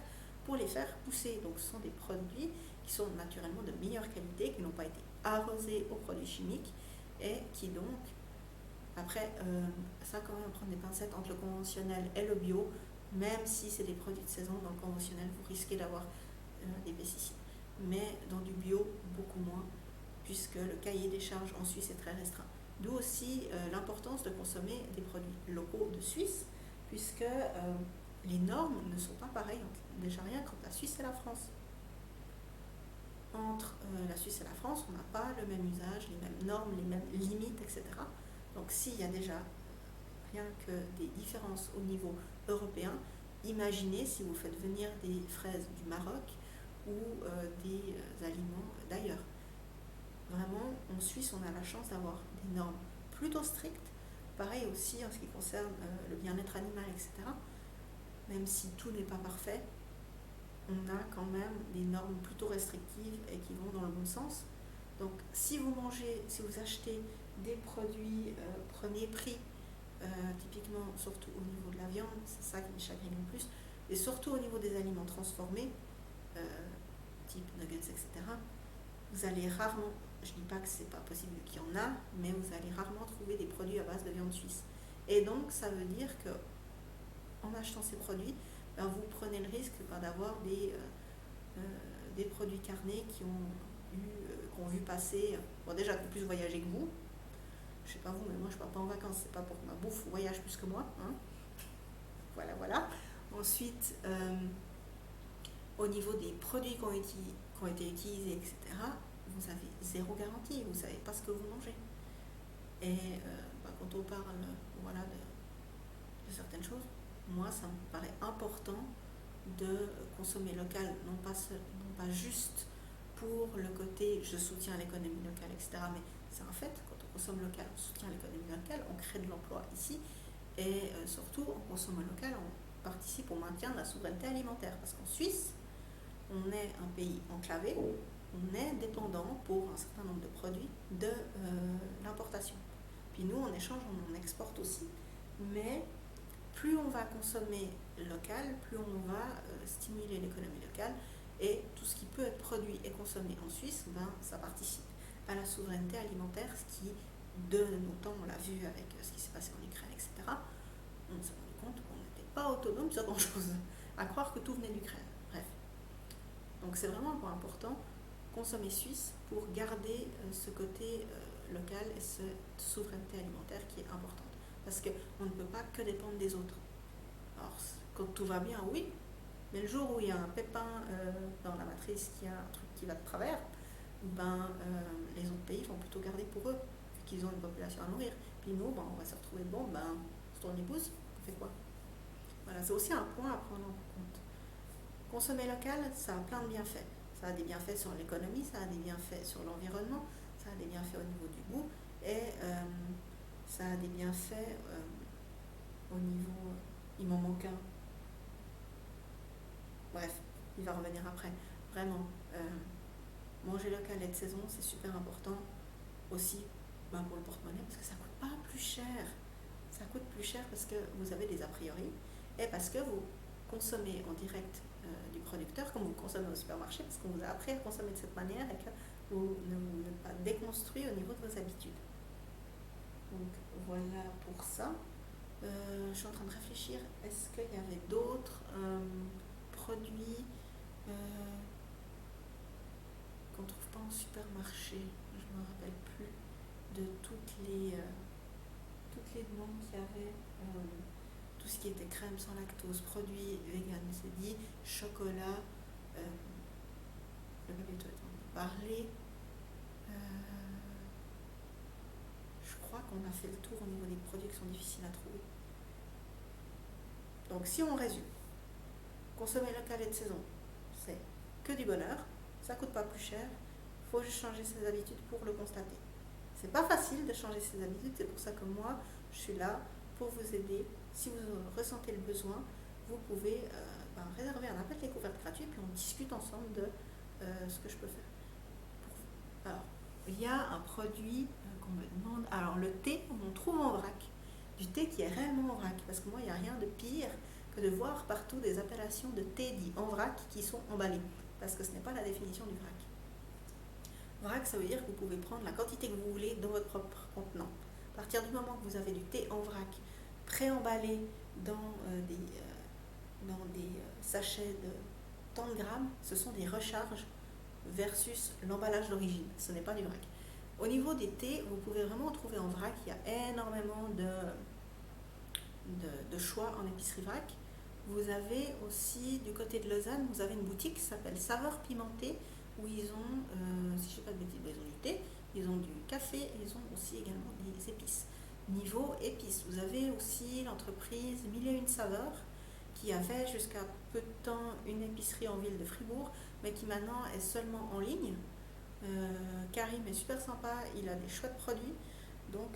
pour les faire pousser. Donc ce sont des produits qui sont naturellement de meilleure qualité, qui n'ont pas été arrosés aux produits chimiques et qui donc, après, ça quand même prendre des pincettes entre le conventionnel et le bio, même si c'est des produits de saison, dans le conventionnel, vous risquez d'avoir des pesticides. Mais dans du bio, beaucoup moins, puisque le cahier des charges en Suisse est très restreint. D'où aussi l'importance de consommer des produits locaux de Suisse, puisque les normes ne sont pas pareilles, déjà rien qu'entre la Suisse et la France. Entre la Suisse et la France, on n'a pas le même usage, les mêmes normes, les mêmes limites, etc. Donc s'il y a déjà rien que des différences au niveau européen, imaginez si vous faites venir des fraises du Maroc ou des aliments d'ailleurs. Vraiment, en Suisse, on a la chance d'avoir des normes plutôt strictes. Pareil aussi en ce qui concerne le bien-être animal, etc. Même si tout n'est pas parfait, on a quand même des normes plutôt restrictives et qui vont dans le bon sens. Donc, si vous achetez des produits premier prix, typiquement, surtout au niveau de la viande, c'est ça qui me chagrine le plus, et surtout au niveau des aliments transformés, type nuggets, etc., vous allez rarement, je ne dis pas que c'est pas possible qu'il y en a, mais vous allez rarement trouver des produits à base de viande suisse. Et donc, ça veut dire que en achetant ces produits, vous prenez le risque d'avoir des produits carnés qui ont vu passer, bon déjà qui ont plus voyagé que vous, je sais pas vous, mais moi je pars pas en vacances, c'est pas pour que ma bouffe voyage plus que moi, hein. Voilà. Ensuite, au niveau des produits qui ont été utilisés, etc., vous avez zéro garantie, vous savez pas ce que vous mangez. Et quand on parle de certaines choses, moi ça me paraît important de consommer local, non pas juste pour le côté je soutiens l'économie locale, etc. Mais c'est un fait, quand on consomme local, on soutient l'économie locale, on crée de l'emploi ici, et surtout en consommant local, on participe au maintien de la souveraineté alimentaire. Parce qu'en Suisse, on est un pays enclavé, on est dépendant pour un certain nombre de produits de l'importation. Puis nous, en échange, on en exporte aussi, mais plus on va consommer local, plus on va stimuler l'économie locale, et tout ce qui peut être produit et consommé en Suisse, ça participe à la souveraineté alimentaire, ce qui, de nos temps, on l'a vu avec ce qui s'est passé en Ukraine, etc., on s'est rendu compte qu'on n'était pas autonome sur grand-chose, à croire que tout venait d'Ukraine. Bref. Donc c'est vraiment un point important, consommer suisse pour garder ce côté local et cette souveraineté alimentaire qui est importante. Parce qu'on ne peut pas que dépendre des autres. Alors, quand tout va bien, oui, mais le jour où il y a un pépin dans la matrice, qu'il y a un truc qui va de travers, les autres pays vont plutôt garder pour eux, vu qu'ils ont une population à nourrir. Puis nous, on va se retrouver, c'est ton épouse, on fait quoi? Voilà, c'est aussi un point à prendre en compte. Consommer local, ça a plein de bienfaits. Ça a des bienfaits sur l'économie, ça a des bienfaits sur l'environnement, ça a des bienfaits au niveau du goût, et ça a des bienfaits au niveau... Il m'en manque un. Bref, il va revenir après. Vraiment, manger local et de saison, c'est super important aussi pour le porte-monnaie, parce que ça coûte pas plus cher. Ça coûte plus cher parce que vous avez des a priori, et parce que vous consommez en direct du producteur, comme vous consommez au supermarché, parce qu'on vous a appris à consommer de cette manière, et que ne vous êtes pas déconstruit au niveau de vos habitudes. Donc voilà pour ça. Je suis en train de réfléchir, est-ce qu'il y avait d'autres produits qu'on ne trouve pas en supermarché? Je ne me rappelle plus de toutes les demandes qu'il y avait. Tout ce qui était crème sans lactose, produits vegan, c'est dit, chocolat, le papier toilette, on en a parlé. Je crois qu'on a fait le tour au niveau des produits qui sont difficiles à trouver. Donc si on résume, consommer local et de saison, c'est que du bonheur, ça coûte pas plus cher, il faut juste changer ses habitudes pour le constater. C'est pas facile de changer ses habitudes, c'est pour ça que moi, je suis là pour vous aider. Si vous ressentez le besoin, vous pouvez réserver un appel découverte gratuit et puis on discute ensemble de ce que je peux faire pour vous. Alors, il y a un produit qu'on me demande. Alors, le thé, on trouve en vrac. Du thé qui est réellement en vrac. Parce que moi, il n'y a rien de pire que de voir partout des appellations de thé dit en vrac qui sont emballés. Parce que ce n'est pas la définition du vrac. Vrac, ça veut dire que vous pouvez prendre la quantité que vous voulez dans votre propre contenant. À partir du moment que vous avez du thé en vrac pré-emballé dans des sachets de tant de grammes, ce sont des recharges versus l'emballage d'origine. Ce n'est pas du vrac. Au niveau des thés, vous pouvez vraiment en trouver en vrac. Il y a énormément de choix en épicerie vrac. Vous avez aussi, du côté de Lausanne, vous avez une boutique qui s'appelle Saveurs Pimentées, où ils ont, si je ne sais pas de bêtises, ils ont du thé, ils ont du café, et ils ont aussi également des épices. Niveau épices, vous avez aussi l'entreprise Mille et une saveurs, qui avait jusqu'à peu de temps une épicerie en ville de Fribourg, mais qui maintenant est seulement en ligne. Karim est super sympa, il a des chouettes produits, donc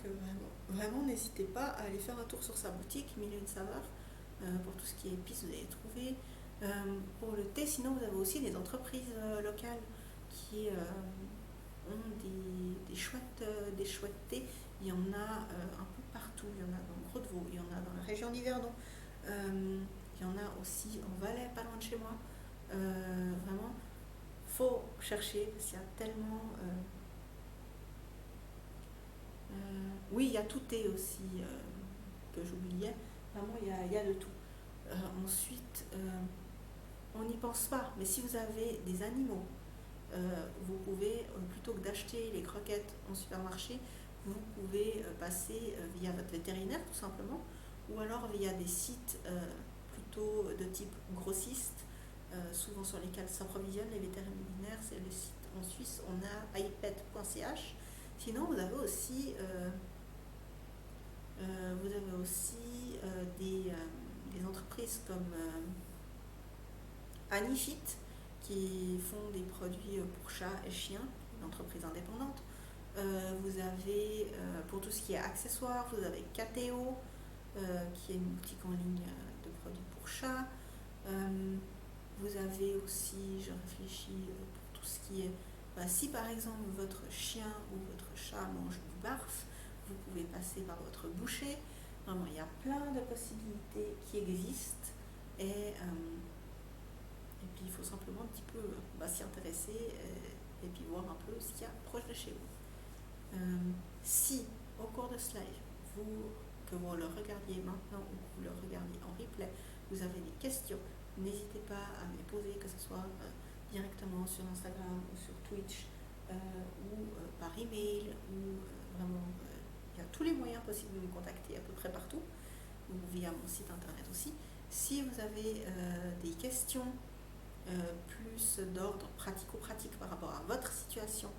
vraiment n'hésitez pas à aller faire un tour sur sa boutique Mille et une saveurs. Pour tout ce qui est épices, vous allez trouver. Pour le thé, sinon vous avez aussi des entreprises locales qui ont des chouettes thés. Il y en a un peu partout, il y en a dans le Gros de Vaud, il y en a dans la région d'Yverdon, il y en a aussi en Valais, pas loin de chez moi. Vraiment, faut chercher, parce qu'il y a tellement... oui, il y a tout thé aussi, que j'oubliais. Vraiment, il y a de tout. Ensuite, on n'y pense pas, mais si vous avez des animaux, vous pouvez, plutôt que d'acheter les croquettes en supermarché, vous pouvez passer via votre vétérinaire tout simplement, ou alors via des sites plutôt de type grossiste, souvent sur lesquels s'approvisionnent les vétérinaires. C'est le site en Suisse, on a ipet.ch. Sinon, vous avez aussi des entreprises comme Anifit qui font des produits pour chats et chiens, une entreprise indépendante. Vous avez, pour tout ce qui est accessoires, vous avez Cateo, qui est une boutique en ligne de produits pour chats. Vous avez aussi, je réfléchis, pour tout ce qui est... si par exemple votre chien ou votre chat mange du barf, vous pouvez passer par votre boucher. Vraiment, il y a plein de possibilités qui existent et puis il faut simplement un petit peu s'y intéresser et puis voir un peu ce qu'il y a proche de chez vous. Si au cours de ce live, que vous le regardiez maintenant ou que vous le regardiez en replay, vous avez des questions, n'hésitez pas à me les poser, que ce soit directement sur Instagram ou sur Twitch ou par email ou vraiment il y a tous les moyens possibles de me contacter à peu près partout ou via mon site internet aussi. Si vous avez des questions plus d'ordre pratico-pratique par rapport à votre situation,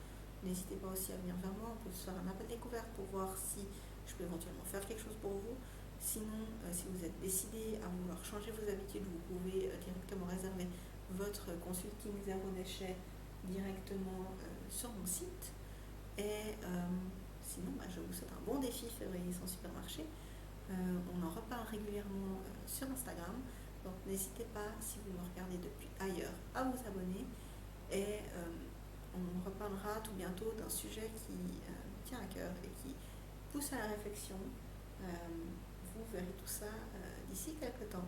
n'hésitez pas aussi à venir vers moi. On peut se faire un appel découverte pour voir si je peux éventuellement faire quelque chose pour vous. Sinon, si vous êtes décidé à vouloir changer vos habitudes, vous pouvez directement réserver votre consulting zéro déchet directement sur mon site. Et sinon, je vous souhaite un bon défi février sans supermarché. On en reparle régulièrement sur Instagram. Donc n'hésitez pas, si vous me regardez depuis ailleurs, à vous abonner. Et on reparlera tout bientôt d'un sujet qui me tient à cœur et qui pousse à la réflexion. Vous verrez tout ça d'ici quelques temps.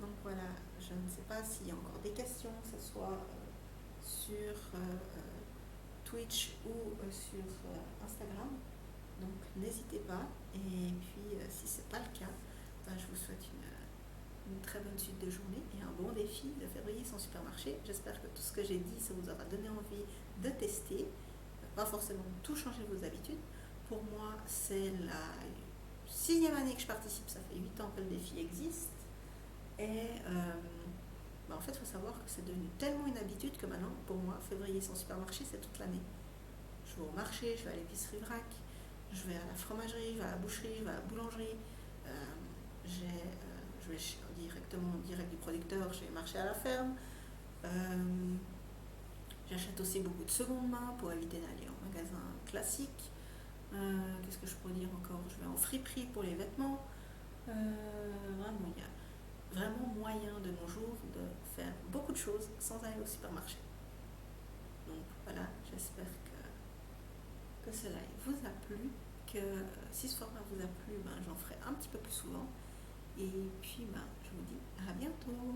Donc voilà, je ne sais pas s'il y a encore des questions, que ce soit sur Twitch ou sur Instagram. Donc n'hésitez pas. Et puis si ce n'est pas le cas, je vous souhaite une très bonne suite de journée et un bon défi de février sans supermarché. J'espère que tout ce que j'ai dit, ça vous aura donné envie de tester. Pas forcément tout changer vos habitudes. Pour moi, c'est la 6e année que je participe. Ça fait 8 ans que le défi existe. Et en fait, il faut savoir que c'est devenu tellement une habitude que maintenant, pour moi, février sans supermarché, c'est toute l'année. Je vais au marché, je vais à l'épicerie vrac, je vais à la fromagerie, je vais à la boucherie, je vais à la boulangerie. Je vais directement direct du producteur, je vais marcher à la ferme. J'achète aussi beaucoup de seconde main pour éviter d'aller en magasin classique. Qu'est-ce que je pourrais dire encore? Je vais en friperie pour les vêtements. Vraiment, il y a vraiment moyen de nos jours de faire beaucoup de choses sans aller au supermarché. Donc voilà, j'espère que cela vous a plu, que si ce format vous a plu, j'en ferai un petit peu plus souvent. Et puis je vous dis à bientôt.